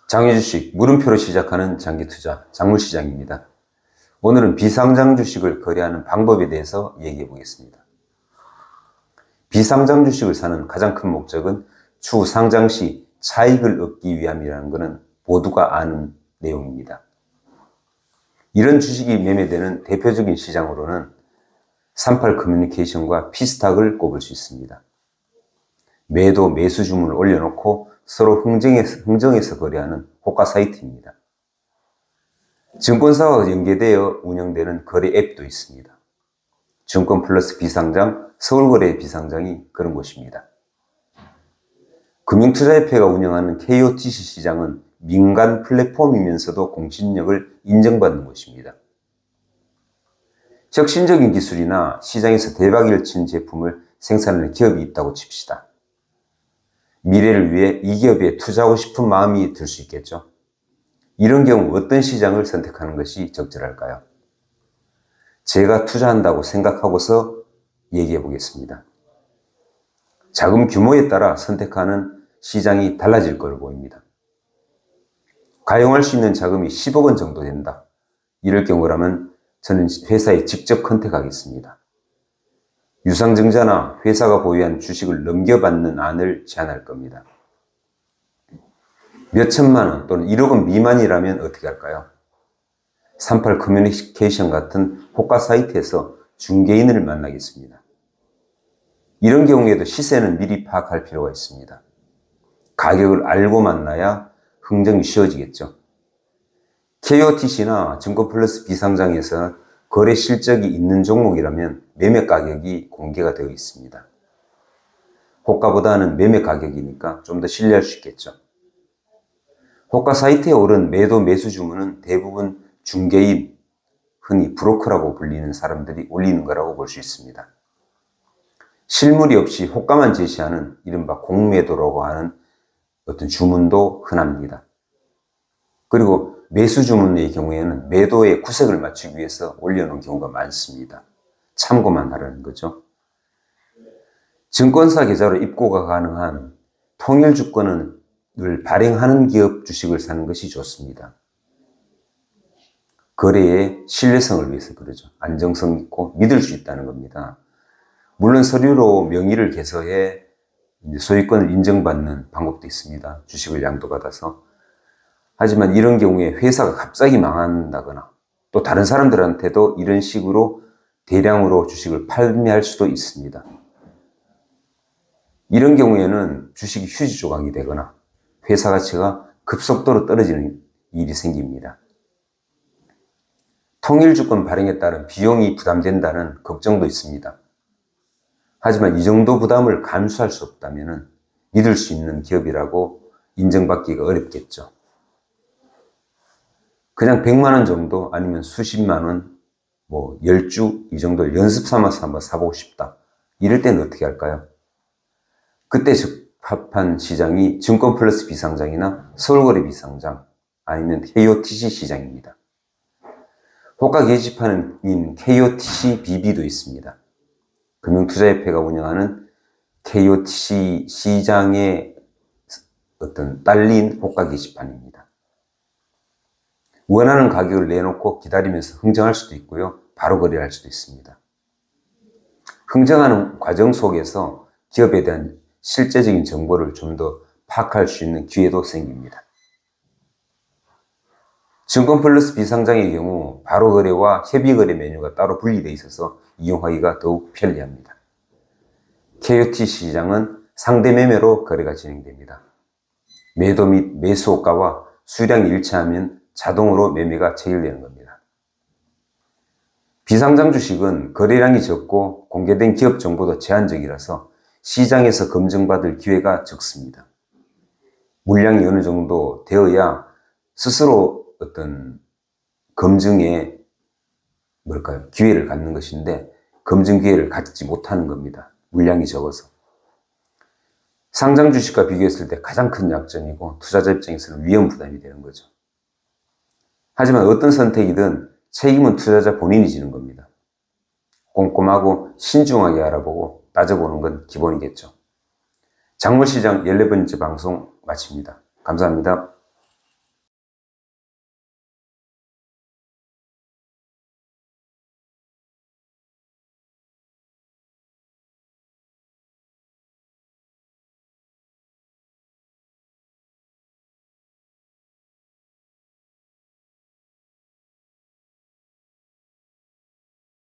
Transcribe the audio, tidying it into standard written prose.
장외주식, 물음표로 시작하는 장기투자, 장물시장입니다. 오늘은 비상장 주식을 거래하는 방법에 대해서 얘기해 보겠습니다. 비상장 주식을 사는 가장 큰 목적은 추후 상장 시 차익을 얻기 위함이라는 것은 모두가 아는 내용입니다. 이런 주식이 매매되는 대표적인 시장으로는 38커뮤니케이션과 피스탁을 꼽을 수 있습니다. 매도 매수 주문을 올려놓고 서로 흥정해서 거래하는 호가 사이트입니다. 증권사와 연계되어 운영되는 거래 앱도 있습니다. 증권 플러스 비상장, 서울거래 비상장이 그런 곳입니다. 금융투자협회가 운영하는 KOTC 시장은 민간 플랫폼이면서도 공신력을 인정받는 곳입니다. 혁신적인 기술이나 시장에서 대박을 친 제품을 생산하는 기업이 있다고 칩시다. 미래를 위해 이 기업에 투자하고 싶은 마음이 들 수 있겠죠. 이런 경우 어떤 시장을 선택하는 것이 적절할까요? 제가 투자한다고 생각하고서 얘기해 보겠습니다. 자금 규모에 따라 선택하는 시장이 달라질 걸로 보입니다. 가용할 수 있는 자금이 10억 원 정도 된다. 이럴 경우라면 저는 회사에 직접 컨택하겠습니다. 유상증자나 회사가 보유한 주식을 넘겨받는 안을 제안할 겁니다. 몇 천만 원 또는 1억 원 미만이라면 어떻게 할까요? 38커뮤니케이션 같은 호가 사이트에서 중개인을 만나겠습니다. 이런 경우에도 시세는 미리 파악할 필요가 있습니다. 가격을 알고 만나야 흥정이 쉬워지겠죠. KOTC나 증권플러스 비상장에서 거래 실적이 있는 종목이라면 매매 가격이 공개가 되어 있습니다. 호가보다는 매매 가격이니까 좀 더 신뢰할 수 있겠죠. 호가 사이트에 오른 매도 매수 주문은 대부분 중개인, 흔히 브로커라고 불리는 사람들이 올리는 거라고 볼 수 있습니다. 실물이 없이 호가만 제시하는 이른바 공매도라고 하는 어떤 주문도 흔합니다. 그리고 매수 주문의 경우에는 매도의 구색을 맞추기 위해서 올려놓은 경우가 많습니다. 참고만 하라는 거죠. 증권사 계좌로 입고가 가능한 통일주권을 발행하는 기업 주식을 사는 것이 좋습니다. 거래의 신뢰성을 위해서 그러죠. 안정성 있고 믿을 수 있다는 겁니다. 물론 서류로 명의를 개서해 소유권을 인정받는 방법도 있습니다. 주식을 양도받아서. 하지만 이런 경우에 회사가 갑자기 망한다거나 또 다른 사람들한테도 이런 식으로 대량으로 주식을 판매할 수도 있습니다. 이런 경우에는 주식이 휴지 조각이 되거나 회사 가치가 급속도로 떨어지는 일이 생깁니다. 통일주권 발행에 따른 비용이 부담된다는 걱정도 있습니다. 하지만 이 정도 부담을 감수할 수 없다면 믿을 수 있는 기업이라고 인정받기가 어렵겠죠. 그냥 100만 원 정도 아니면 수십만 원, 10주 이 정도를 연습 삼아서 한번 사보고 싶다. 이럴 때는 어떻게 할까요? 그때 적합한 시장이 증권 플러스 비상장이나 서울거래 비상장 아니면 KOTC 시장입니다. 호가 게시판인 KOTC BB도 있습니다. 금융투자협회가 운영하는 KOTC 시장의 어떤 딸린 호가 게시판입니다. 원하는 가격을 내놓고 기다리면서 흥정할 수도 있고요. 바로 거래할 수도 있습니다. 흥정하는 과정 속에서 기업에 대한 실제적인 정보를 좀 더 파악할 수 있는 기회도 생깁니다. 증권 플러스 비상장의 경우 바로 거래와 협의 거래 메뉴가 따로 분리되어 있어서 이용하기가 더욱 편리합니다. KOTC 시장은 상대 매매로 거래가 진행됩니다. 매도 및 매수 호가와 수량이 일치하면 자동으로 매매가 체결되는 겁니다. 비상장 주식은 거래량이 적고 공개된 기업 정보도 제한적이라서 시장에서 검증받을 기회가 적습니다. 물량이 어느 정도 되어야 스스로 어떤 검증에 기회를 갖는 것인데 검증 기회를 갖지 못하는 겁니다. 물량이 적어서. 상장 주식과 비교했을 때 가장 큰 약점이고 투자자 입장에서는 위험 부담이 되는 거죠. 하지만 어떤 선택이든 책임은 투자자 본인이 지는 겁니다. 꼼꼼하고 신중하게 알아보고 따져보는 건 기본이겠죠. 작물시장 14번째 방송 마칩니다. 감사합니다.